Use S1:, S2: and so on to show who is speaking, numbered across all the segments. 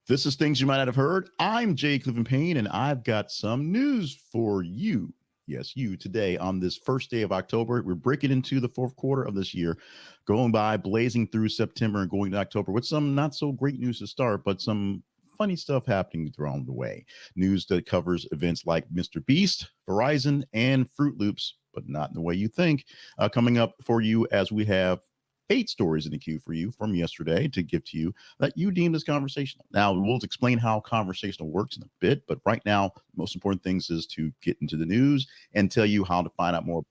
S1: This is Things You Might Not Have Heard. I'm Jay Clifton Payne, and I've got some news for you. Yes, you today on this first day of October. We're breaking into the fourth quarter of this year, going by, blazing through September and going to October with some not so great news to start, but some funny stuff happening throughout the way. News that covers events like MrBeast, Verizon, and Froot Loops, but not in the way you think. Coming up for you as we have 8 stories in the queue for you from yesterday to give to you that you deemed as conversational. Now, we'll explain how conversational works in a bit, but right now, the most important things is to get into the news and tell you how to find out more.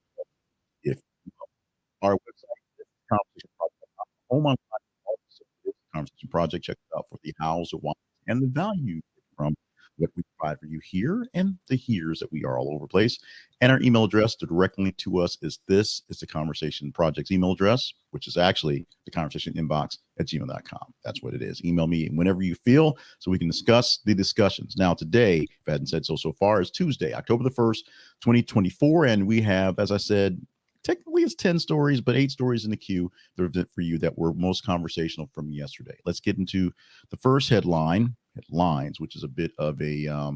S1: If our website is Conversation Project, home on Conversation Project, check it out for the hows, the whys, and the value from what we provide for you here and the here's that we are all over the place. And our email address to direct link to us is the Conversation Project's email address, which is actually the conversation inbox at gmail.com. That's what it is. Email me whenever you feel so we can discuss the discussions. Now, today, if I hadn't said so far, is Tuesday, October the 1st, 2024. And we have, as I said, technically it's 10 stories, but 8 stories in the queue for you that were most conversational from yesterday. Let's get into the first headlines, which is a bit of a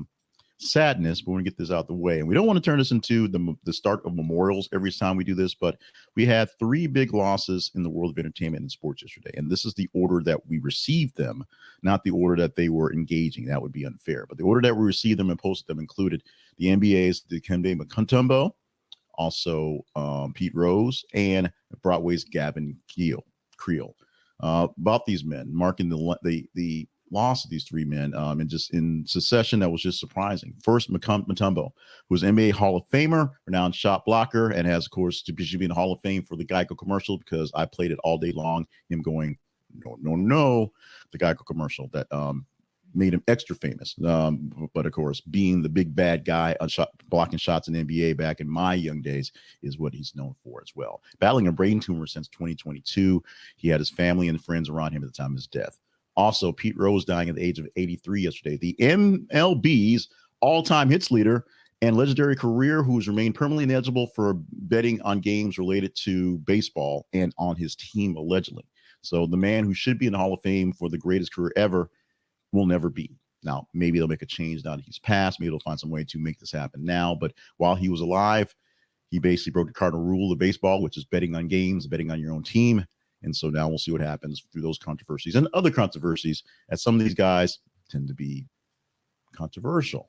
S1: sadness, but we're going to get this out the way. And we don't want to turn this into the start of memorials every time we do this, but we had 3 big losses in the world of entertainment and sports yesterday. And this is the order that we received them, not the order that they were engaging. That would be unfair. But the order that we received them and posted them included the NBA's Dikembe Mutombo, also Pete Rose, and Broadway's Gavin Creel. About these men, marking the loss of these 3 men, and just in succession, that was just surprising. First, Mutombo, who's an NBA Hall of Famer, renowned shot blocker, and has, of course, to be in the Hall of Fame for the Geico commercial, because I played it all day long, him going, no, the Geico commercial that made him extra famous. But of course, being the big bad guy blocking shots in the NBA back in my young days is what he's known for as well. Battling a brain tumor since 2022, he had his family and friends around him at the time of his death. Also, Pete Rose dying at the age of 83 yesterday. The MLB's all-time hits leader and legendary career, who's remained permanently ineligible for betting on games related to baseball and on his team, allegedly. So the man who should be in the Hall of Fame for the greatest career ever will never be. Now, maybe they'll make a change now that he's passed. Maybe they'll find some way to make this happen now. But while he was alive, he basically broke the cardinal rule of baseball, which is betting on games, betting on your own team. And so now we'll see what happens through those controversies and other controversies, as some of these guys tend to be controversial.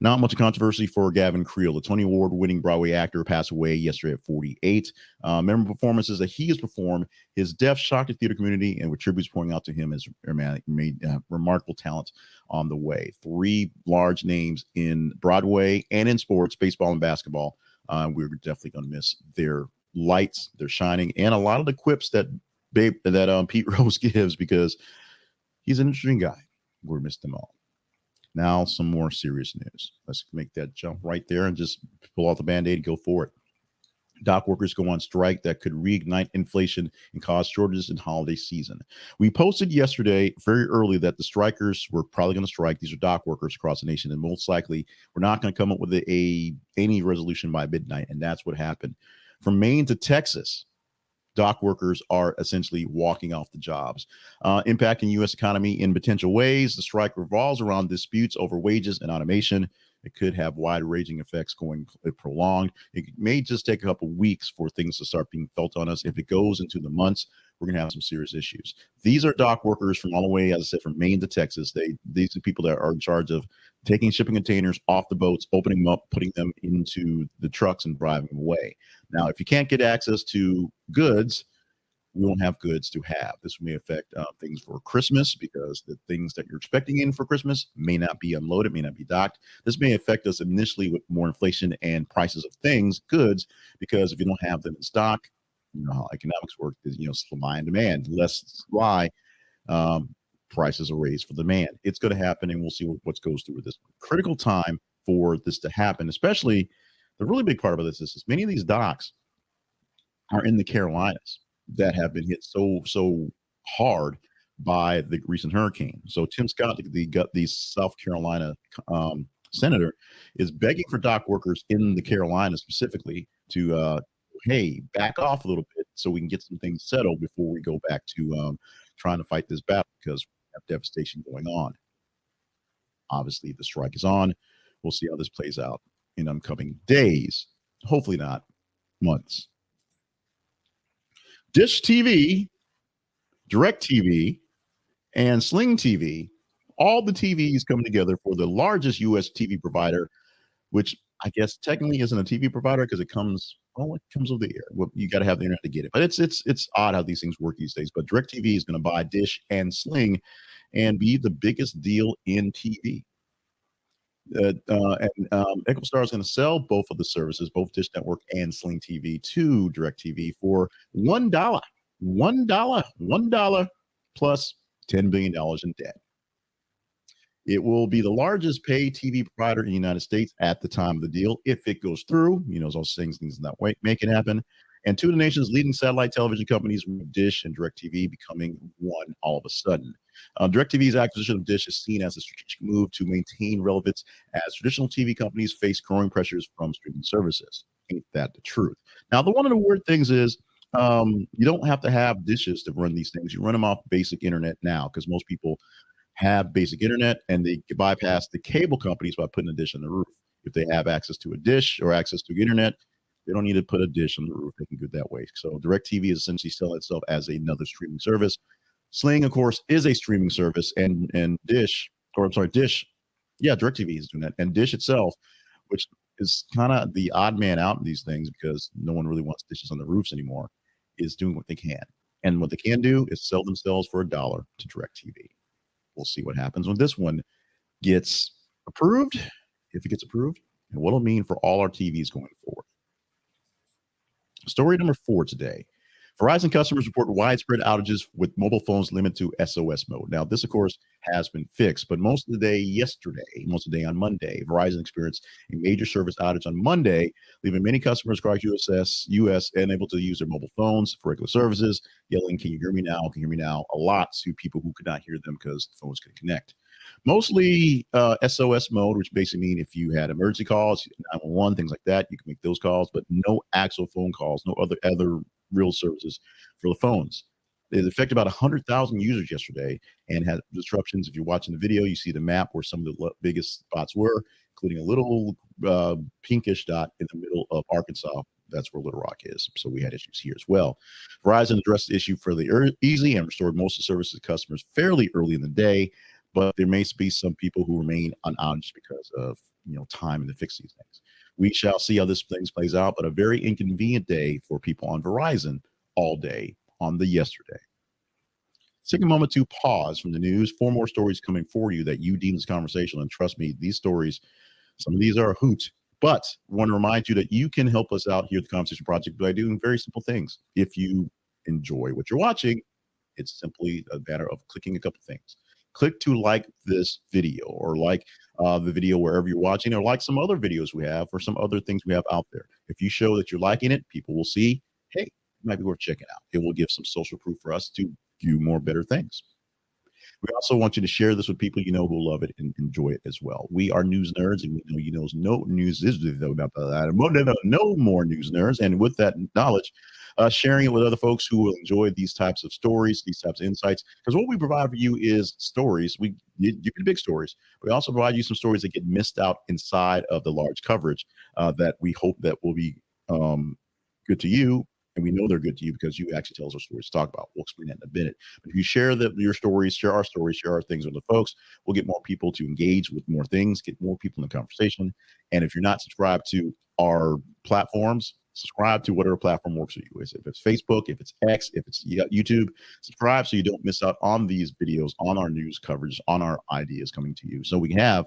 S1: Not much controversy for Gavin Creel, the Tony Award-winning Broadway actor, passed away yesterday at 48. Memorable performances that he has performed. His death shocked the theater community, and with tributes pouring out to him as made remarkable talent on the way. 3 large names in Broadway and in sports, baseball and basketball. We're definitely going to miss their lights, their shining, and a lot of the quips that Pete Rose gives, because he's an interesting guy. We're missed them all. Now, some more serious news. Let's make that jump right there and just pull out the Band-Aid and go for it. Dockworkers go on strike that could reignite inflation and cause shortages in holiday season. We posted yesterday very early that the strikers were probably going to strike. These are dock workers across the nation, and most likely we're not going to come up with any resolution by midnight, and that's what happened. From Maine to Texas, dock workers are essentially walking off the jobs, impacting U.S. economy in potential ways. The strike revolves around disputes over wages and automation. It could have wide-ranging effects going prolonged. It may just take a couple weeks for things to start being felt on us. If it goes into the months, we're going to have some serious issues. These are dock workers from all the way, as I said, from Maine to Texas. These are people that are in charge of taking shipping containers off the boats, opening them up, putting them into the trucks, and driving them away. Now, if you can't get access to goods, we won't have goods to have. This may affect things for Christmas, because the things that you're expecting in for Christmas may not be unloaded, may not be docked. This may affect us initially with more inflation and prices of things, goods, because if you don't have them in stock, you know how economics work, is, supply and demand. Less supply, prices are raised for demand. It's going to happen, and we'll see what goes through with this. Critical time for this to happen, especially the really big part about this is many of these docks are in the Carolinas that have been hit so hard by the recent hurricane. So Tim Scott, the South Carolina senator, is begging for dock workers in the Carolinas specifically to hey, back off a little bit so we can get some things settled before we go back to trying to fight this battle, because we have devastation going on. Obviously, the strike is on. We'll see how this plays out in upcoming days. Hopefully not months. Dish TV, DirecTV, and Sling TV, all the TVs coming together for the largest US TV provider, which I guess technically isn't a TV provider because it comes over the air. Well, you got to have the internet to get it. But it's odd how these things work these days. But DirecTV is going to buy Dish and Sling and be the biggest deal in TV. EchoStar is going to sell both of the services, both Dish Network and Sling TV, to DirecTV for $1, $1 plus $10 billion in debt. It will be the largest pay TV provider in the United States at the time of the deal, if it goes through. Those things that way make it happen. And two of the nation's leading satellite television companies, Dish and DirecTV, becoming one all of a sudden. DirecTV's acquisition of Dish is seen as a strategic move to maintain relevance as traditional TV companies face growing pressures from streaming services. Ain't that the truth? Now, one of the weird things is you don't have to have dishes to run these things. You run them off basic internet now because most people have basic internet and they bypass the cable companies by putting a dish on the roof. If they have access to a dish or access to internet, they don't need to put a dish on the roof. They can do it that way. So DirecTV is essentially selling itself as another streaming service. Sling, of course, is a streaming service, and Dish, yeah, DirecTV is doing that, and Dish itself, which is kind of the odd man out in these things because no one really wants dishes on the roofs anymore, is doing what they can, and what they can do is sell themselves for $1 to DirecTV. We'll see what happens when this one gets approved, if it gets approved, and what it'll mean for all our TVs going forward. Story number 4 today. Verizon customers report widespread outages with mobile phones limited to SOS mode. Now, this, of course, has been fixed, but most of the day on Monday, Verizon experienced a major service outage on Monday, leaving many customers across US unable to use their mobile phones for regular services, yelling, "Can you hear me now? Can you hear me now?" a lot to people who could not hear them because the phones couldn't connect. Mostly SOS mode, which basically means if you had emergency calls, 911, things like that, you can make those calls, but no actual phone calls, no other real services for the phones. It affected about 100,000 users yesterday and had disruptions. If you're watching the video, you see the map where some of the biggest spots were, including a little pinkish dot in the middle of Arkansas. That's where Little Rock is. So we had issues here as well. Verizon addressed the issue fairly easily and restored most of the services to customers fairly early in the day, but there may be some people who remain on outage because of time to fix these things. We shall see how this thing plays out, but a very inconvenient day for people on Verizon all day on the yesterday. Take a moment to pause from the news. 4 more stories coming for you that you deem as conversational. And trust me, these stories, some of these are a hoot. But I want to remind you that you can help us out here at the Conversation Project by doing very simple things. If you enjoy what you're watching, it's simply a matter of clicking a couple things. Click to like this video, or like the video wherever you're watching, or like some other videos we have or some other things we have out there. If you show that you're liking it, people will see, hey, it might be worth checking out. It will give some social proof for us to do more better things. We also want you to share this with people who love it and enjoy it as well. We are news nerds, and we know no news is no more news nerds. And with that knowledge, sharing it with other folks who will enjoy these types of stories, these types of insights. Because what we provide for you is stories. We give you the big stories. We also provide you some stories that get missed out inside of the large coverage that we hope that will be good to you. And we know they're good to you because you actually tell us our stories to talk about. We'll explain that in a minute. But if you share your stories, share our things with the folks, we'll get more people to engage with more things, get more people in the conversation. And if you're not subscribed to our platforms, subscribe to whatever platform works for you. If it's Facebook, if it's X, if it's YouTube, subscribe so you don't miss out on these videos, on our news coverage, on our ideas coming to you. So we can have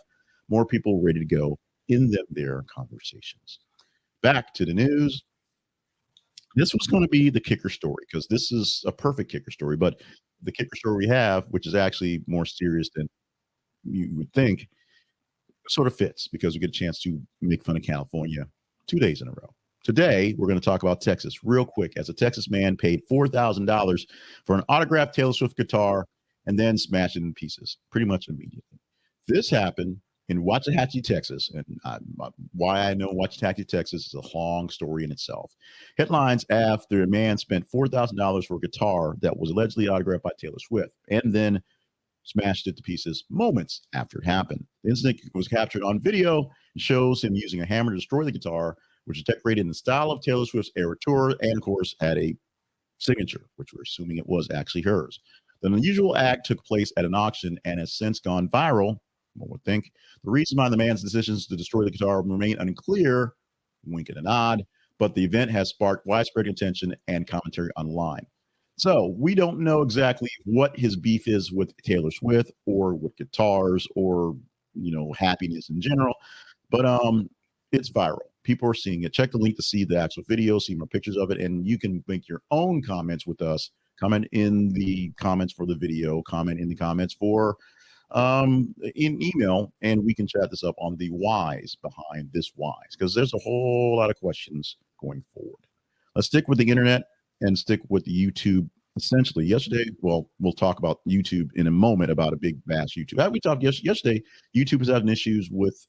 S1: more people ready to go in their conversations. Back to the news. This was going to be the kicker story because this is a perfect kicker story, but the kicker story we have, which is actually more serious than you would think, sort of fits because we get a chance to make fun of California 2 days in a row. Today, we're going to talk about Texas real quick, as a Texas man paid $4,000 for an autographed Taylor Swift guitar and then smashed it in pieces pretty much immediately. This happened in Waxahachie, Texas, and why I know Waxahachie, Texas is a long story in itself. Headlines after a man spent $4,000 for a guitar that was allegedly autographed by Taylor Swift, and then smashed it to pieces moments after it happened. The incident was captured on video and shows him using a hammer to destroy the guitar, which is decorated in the style of Taylor Swift's Era Tour, and of course had a signature, which we're assuming it was actually hers. The unusual act took place at an auction and has since gone viral. One would think. The reason behind the man's decisions to destroy the guitar remain unclear, wink and a nod, but the event has sparked widespread attention and commentary online. So we don't know exactly what his beef is with Taylor Swift or with guitars or happiness in general, but it's viral. People are seeing it. Check the link to see the actual video, see more pictures of it, and you can make your own comments with us. Comment in the comments for the video, comment in the comments for in email, and we can chat this up on the whys behind this whys, because there's a whole lot of questions going forward. Let's stick with the internet and stick with the YouTube. Essentially, yesterday, well, we'll talk about YouTube in a moment, about a big vast YouTube. We talked yesterday, YouTube was having issues with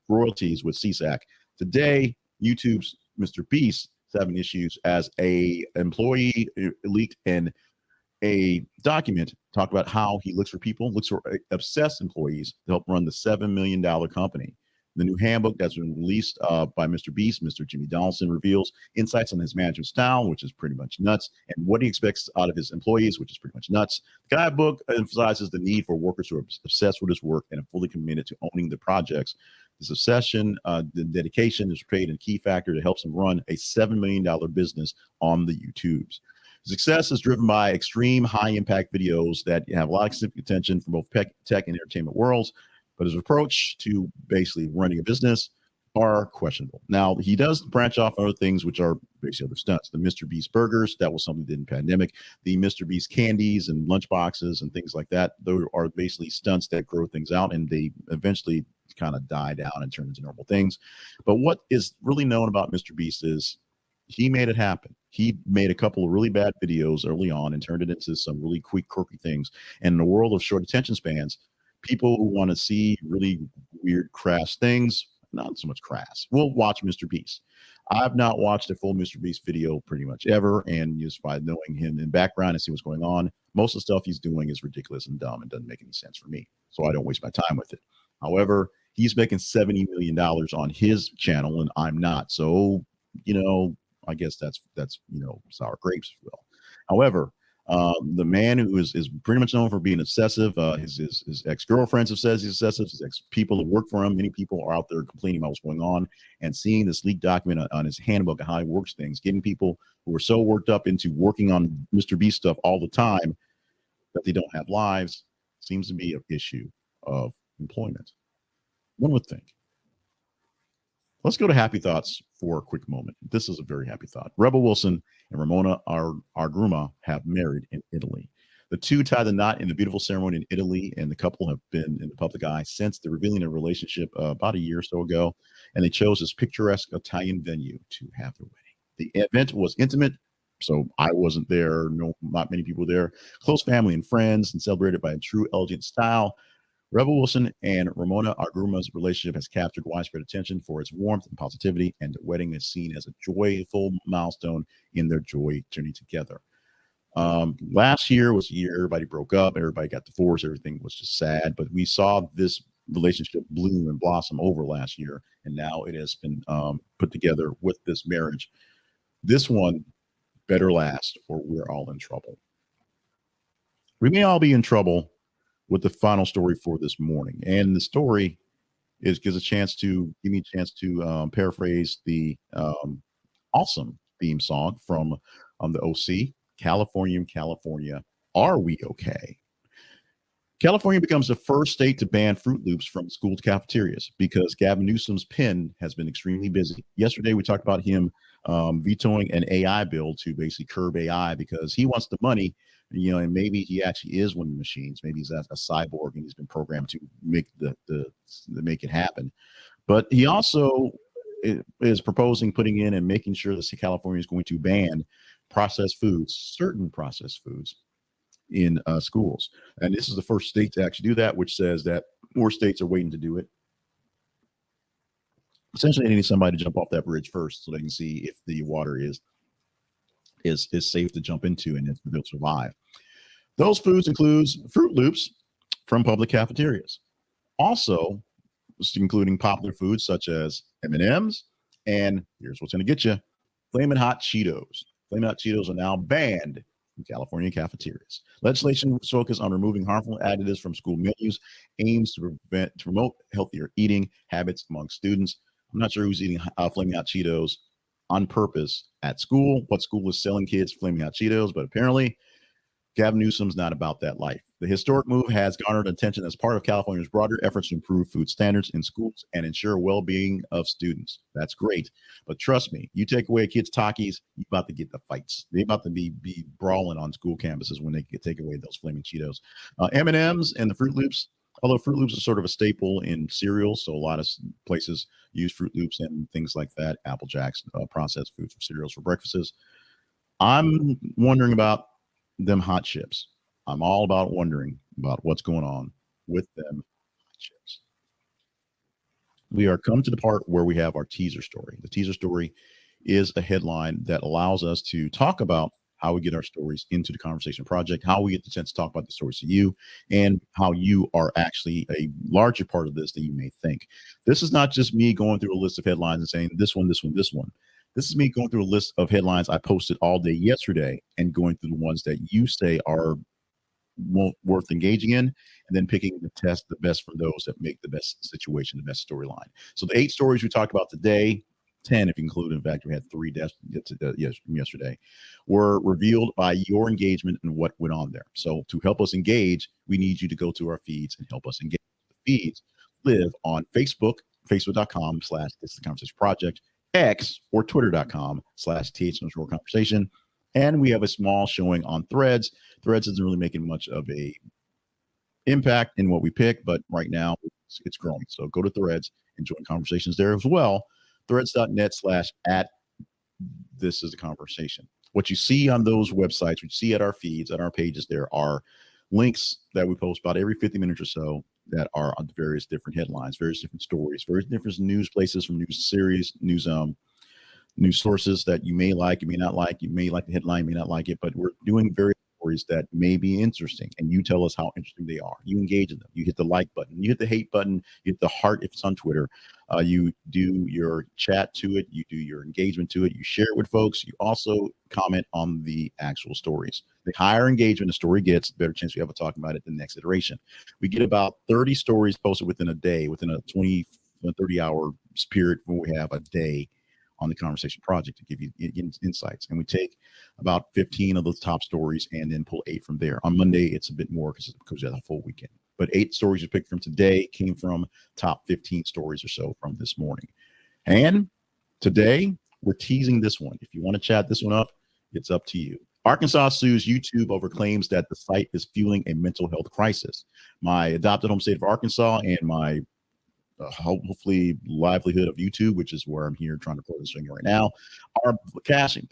S1: royalties with CSAC. Today, YouTube's MrBeast is having issues as a employee leaked and a document talked about how he looks for obsessed employees to help run the $7 million company. The new handbook that's been released by MrBeast, Mr. Jimmy Donaldson, reveals insights on his management style, which is pretty much nuts, and what he expects out of his employees, which is pretty much nuts. The guidebook emphasizes the need for workers who are obsessed with his work and are fully committed to owning the projects. This obsession, the dedication is portrayed in a key factor that helps him run a $7 million business on the YouTubes. Success is driven by extreme high-impact videos that have a lot of significant attention from both tech and entertainment worlds, but his approach to basically running a business are questionable. Now, he does branch off other things, which are basically other stunts. The MrBeast burgers, that was something he did in pandemic. The MrBeast candies and lunch boxes and things like that, those are basically stunts that grow things out, and they eventually kind of die down and turn into normal things. But what is really known about MrBeast is he made it happen. He made a couple of really bad videos early on and turned it into some really quick, quirky things. And in the world of short attention spans, people who want to see really weird, crass things, not so much crass, will watch MrBeast. I've not watched a full MrBeast video pretty much ever, and just by knowing him in background and see what's going on, most of the stuff he's doing is ridiculous and dumb and doesn't make any sense for me. So I don't waste my time with it. However, he's making $70 million on his channel, and I'm not. So, I guess that's sour grapes, if you will. However, the man who is pretty much known for being obsessive, his ex-girlfriends have said he's obsessive, his ex-people who work for him, many people are out there complaining about what's going on, and seeing this leaked document on his handbook of how he works things, getting people who are so worked up into working on MrBeast stuff all the time that they don't have lives, seems to be an issue of employment. One would think. Let's go to happy thoughts for a quick moment. This is a very happy thought. Rebel Wilson and Ramona Agruma have married in Italy. The two tied the knot in a beautiful ceremony in Italy, and the couple have been in the public eye since the revealing their relationship about a year or so ago, and they chose this picturesque Italian venue to have their wedding. The event was intimate, so I wasn't there. No, not many people were there. Close family and friends, and celebrated by a true elegant style. Rebel Wilson and Ramona Agruma's relationship has captured widespread attention for its warmth and positivity, and the wedding is seen as a joyful milestone in their joy journey together. Last year was a year everybody broke up, everybody got divorced, everything was just sad, but we saw this relationship bloom and blossom over last year, and now it has been put together with this marriage. This one better last, or we're all in trouble. We may all be in trouble with the final story for this morning, and the story gives me a chance to paraphrase the awesome theme song from the OC, California, Are We Okay? California becomes the first state to ban Froot Loops from school cafeterias because Gavin Newsom's pen has been extremely busy. Yesterday, we talked about him vetoing an AI bill to basically curb AI because he wants the money, and maybe he actually is one of the machines. Maybe he's a cyborg and he's been programmed to make make it happen. But he also is proposing putting in and making sure that California is going to ban certain processed foods in schools. And this is the first state to actually do that, which says that more states are waiting to do it. Essentially, they need somebody to jump off that bridge first so they can see if the water is safe to jump into and if they'll survive. Those foods includes Froot Loops, from public cafeterias. Also, including popular foods such as M&Ms, and here's what's going to get you: Flamin' Hot Cheetos. Flamin' Hot Cheetos are now banned in California cafeterias. Legislation focused on removing harmful additives from school menus aims to promote healthier eating habits among students. I'm not sure who's eating Flamin' Hot Cheetos on purpose at school. What school is selling kids Flamin' Hot Cheetos? But apparently, Gavin Newsom's not about that life. The historic move has garnered attention as part of California's broader efforts to improve food standards in schools and ensure well-being of students. That's great. But trust me, you take away a kid's Takis, you're about to get the fights. They're about to be brawling on school campuses when they take away those flaming Cheetos. M&Ms and the Froot Loops, although Froot Loops are sort of a staple in cereal, so a lot of places use Froot Loops and things like that, Apple Jacks, processed foods for cereals for breakfasts. I'm wondering about them hot chips. I'm all about wondering about what's going on with them hot chips. We are come to the part where we have our teaser story. The teaser story is a headline that allows us to talk about how we get our stories into the conversation project, how we get the chance to talk about the stories to you, and how you are actually a larger part of this than you may think. This is not just me going through a list of headlines and saying this one, this one, this one. This is me going through a list of headlines I posted all day yesterday and going through the ones that you say are worth engaging in, and then picking the best from those that make the best situation, the best storyline. So the 8 stories we talked about today, 10 if you include, in fact, we had 3 deaths yesterday, were revealed by your engagement and what went on there. So to help us engage, we need you to go to our feeds and help us engage. The feeds live on Facebook, facebook.com/This Is the Conversation Project, X, or twitter.com/th_conversation. And we have a small showing on Threads. Threads isn't really making much of a impact in what we pick, but right now it's growing. So go to Threads and join conversations there as well. Threads.net/@ This Is the Conversation. What you see on those websites, what you see at our feeds, at our pages, there are links that we post about every 50 minutes or so that are on various different headlines, various different stories, various different news places from news series, news sources that you may like, you may not like. You may like the headline, you may not like it, but we're doing various stories that may be interesting, and you tell us how interesting they are. You engage in them. You hit the like button, you hit the hate button, you hit the heart if it's on Twitter. You do your chat to it, you do your engagement to it, you share it with folks. You also comment on the actual stories. The higher engagement a story gets, the better chance we have of talking about it the next iteration. We get about 30 stories posted within a day, within a 30-hour period when we have a day on the conversation project to give you insights. And we take about 15 of those top stories and then pull 8 from there. On Monday, it's a bit more because we have a full weekend. But 8 stories you picked from today came from top 15 stories or so from this morning. And today, we're teasing this one. If you want to chat this one up, it's up to you. Arkansas sues YouTube over claims that the site is fueling a mental health crisis. My adopted home state of Arkansas and my hopefully livelihood of YouTube, which is where I'm here trying to play this thing right now, are bashing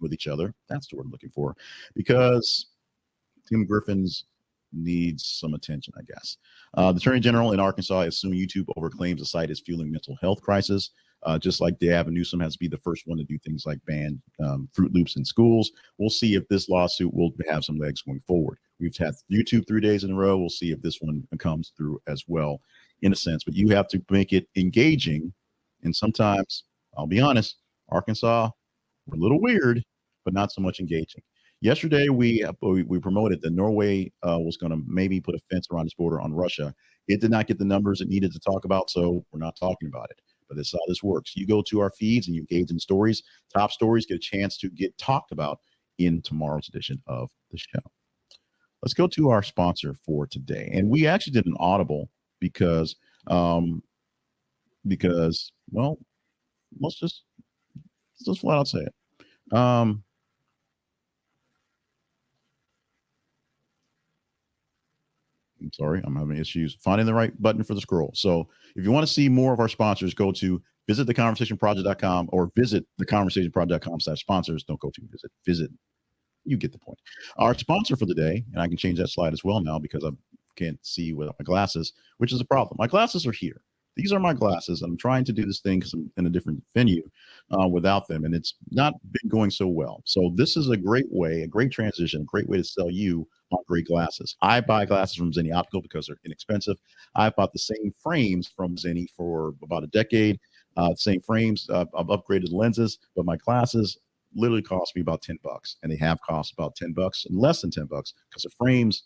S1: with each other. That's the word I'm looking for, because Tim Griffin's needs some attention, I guess. The Attorney General in Arkansas is suing YouTube over claims the site is fueling mental health crisis. Just like Gavin Newsom has to be the first one to do things like ban Froot Loops in schools. We'll see if this lawsuit will have some legs going forward. We've had YouTube 3 days in a row. We'll see if this one comes through as well, in a sense. But you have to make it engaging. And sometimes, I'll be honest, Arkansas, we're a little weird, but not so much engaging. Yesterday, we promoted that Norway was going to maybe put a fence around its border on Russia. It did not get the numbers it needed to talk about, so we're not talking about it. But that's how this works. You go to our feeds and you engage in stories. Top stories get a chance to get talked about in tomorrow's edition of the show. Let's go to our sponsor for today. And we actually did an audible because well, let's just flat out say it. I'm sorry, I'm having issues finding the right button for the scroll. So if you want to see more of our sponsors, go to visittheconversationproject.com or visit theconversationproject.com/sponsors. Don't go to visit. You get the point. Our sponsor for the day, and I can change that slide as well now because I can't see without my glasses, which is a problem. My glasses are here. these are my glasses. I'm trying to do this thing because I'm in a different venue without them, and it's not been going so well. So this is a great way, a great transition, a great way to sell you on great glasses. I buy glasses from Zenni Optical because they're inexpensive. I've bought the same frames from Zenni for about a decade. Same frames. I've upgraded lenses, but my glasses literally cost me about $10, and they have cost about $10 and less than $10 because the frames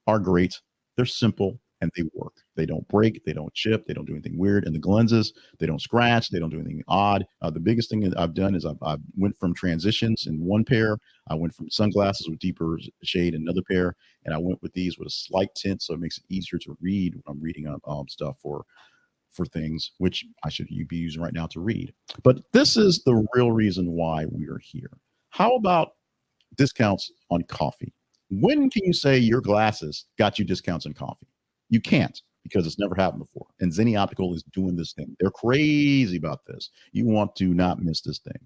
S1: are great. They're simple and they work. They don't break, they don't chip, they don't do anything weird. And the lenses, they don't scratch, they don't do anything odd. The biggest thing that I've done is I went from transitions in one pair. I went from sunglasses with deeper shade in another pair, and I went with these with a slight tint, so it makes it easier to read when I'm reading stuff for things which I should be using right now to read. But this is the real reason why we are here. How about discounts on coffee? When can you say your glasses got you discounts on coffee? You can't, because it's never happened before. And Zenni Optical is doing this thing. They're crazy about this. You want to not miss this thing.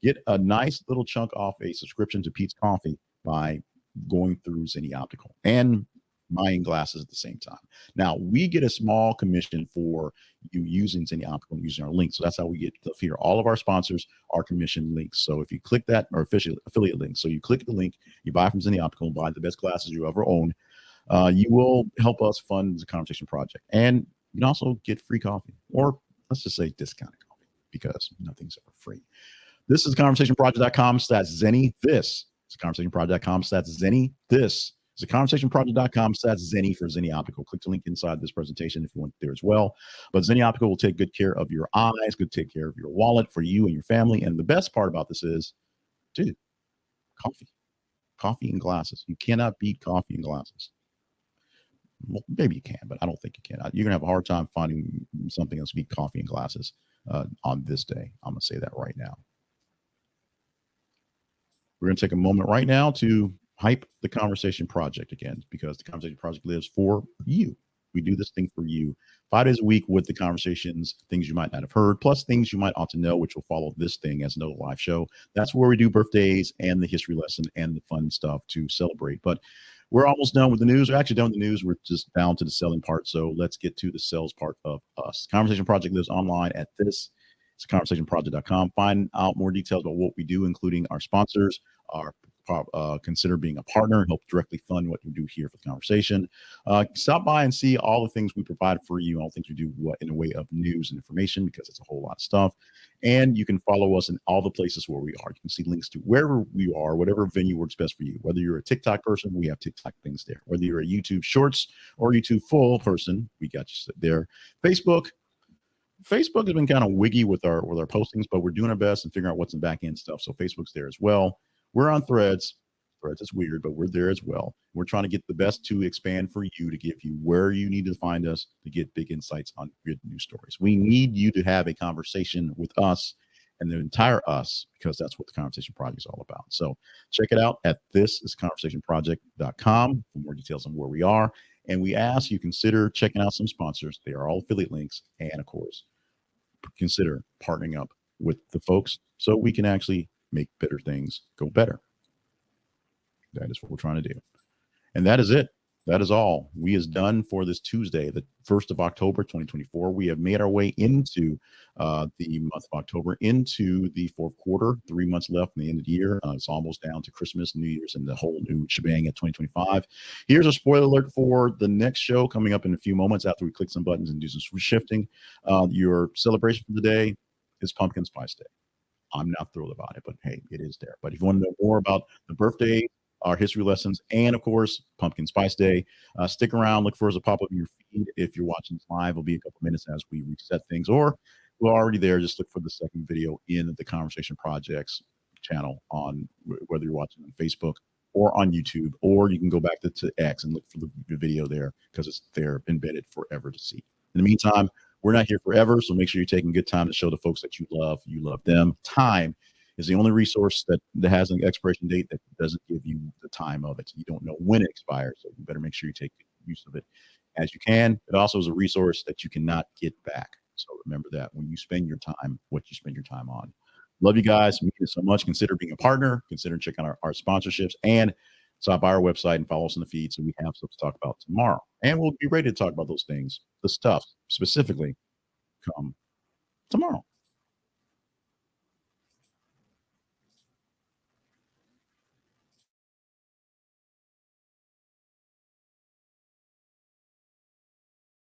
S1: Get a nice little chunk off a subscription to Pete's Coffee by going through Zenni Optical and buying glasses at the same time. Now, we get a small commission for you using Zenni Optical and using our link. So that's how we get to feature all of our sponsors, our commission links. So if you click that, or affiliate link, so you click the link, you buy from Zenni Optical, buy the best glasses you ever own, you will help us fund the Conversation Project. And you can also get free coffee, or let's just say discounted coffee, because nothing's ever free. This is conversationproject.com/Zenni. This is conversationproject.com/Zenni. This is conversationproject.com/Zenni for Zenni Optical. Click the link inside this presentation if you want there as well. But Zenni Optical will take good care of your eyes, good take care of your wallet for you and your family. And the best part about this is, dude, coffee and glasses. You cannot beat coffee and glasses. Well, maybe you can, but I don't think you can. You're gonna have a hard time finding something else to beat coffee and glasses on this day. I'm gonna say that right now. We're gonna take a moment right now to hype the Conversation Project again, because the Conversation Project lives for you. We do this thing for you 5 days a week with the conversations, things you might not have heard, plus things you might ought to know, which will follow this thing as another live show. That's where we do birthdays and the history lesson and the fun stuff to celebrate. But we're almost done with the news. We're actually done with the news. We're just down to the selling part. So let's get to the sales part of us. Conversation Project lives online at this. It's conversationproject.com. Find out more details about what we do, including our sponsors, our consider being a partner, help directly fund what we do here for the conversation. Stop by and see all the things we provide for you, all the things we do in a way of news and information, because it's a whole lot of stuff. And you can follow us in all the places where we are. You can see links to wherever we are, whatever venue works best for you. Whether you're a TikTok person, we have TikTok things there. Whether you're a YouTube Shorts or YouTube Full person, we got you there. Facebook has been kind of wiggy with our postings, but we're doing our best and figuring out what's in back end stuff. So Facebook's there as well. We're on Threads. Threads is weird, but we're there as well. We're trying to get the best to expand for you, to give you where you need to find us to get big insights on good news stories. We need you to have a conversation with us and the entire us, because that's what the Conversation Project is all about. So check it out at thisisconversationproject.com for more details on where we are. And we ask you consider checking out some sponsors. They are all affiliate links. And of course, consider partnering up with the folks so we can actually make better things go better. That is what we're trying to do. And that is it. That is all. We is done for this Tuesday, the 1st of October, 2024. We have made our way into the month of October, into the fourth quarter, 3 months left in the end of the year. It's almost down to Christmas, New Year's, and the whole new shebang at 2025. Here's a spoiler alert for the next show coming up in a few moments after we click some buttons and do some shifting. Your celebration for the day is Pumpkin Spice Day. I'm not thrilled about it, but hey, it is there. But if you want to know more about the birthday, our history lessons, and of course, Pumpkin Spice Day, stick around. Look for us to pop up in your feed. If you're watching this live, it'll be a couple minutes as we reset things, or we're already there. Just look for the second video in the Conversation Projects channel on whether you're watching on Facebook or on YouTube, or you can go back to X and look for the video there, because it's there embedded forever to see. In the meantime, we're not here forever, so make sure you're taking good time to show the folks that you love them. Time is the only resource that has an expiration date that doesn't give you the time of it. You don't know when it expires, so you better make sure you take use of it as you can. It also is a resource that you cannot get back. So remember that when you spend your time, what you spend your time on. Love you guys. Thank you so much. Consider being a partner. Consider checking out our sponsorships, and stop by our website and follow us in the feed so we have stuff to talk about tomorrow. And we'll be ready to talk about those things, the stuff specifically come tomorrow.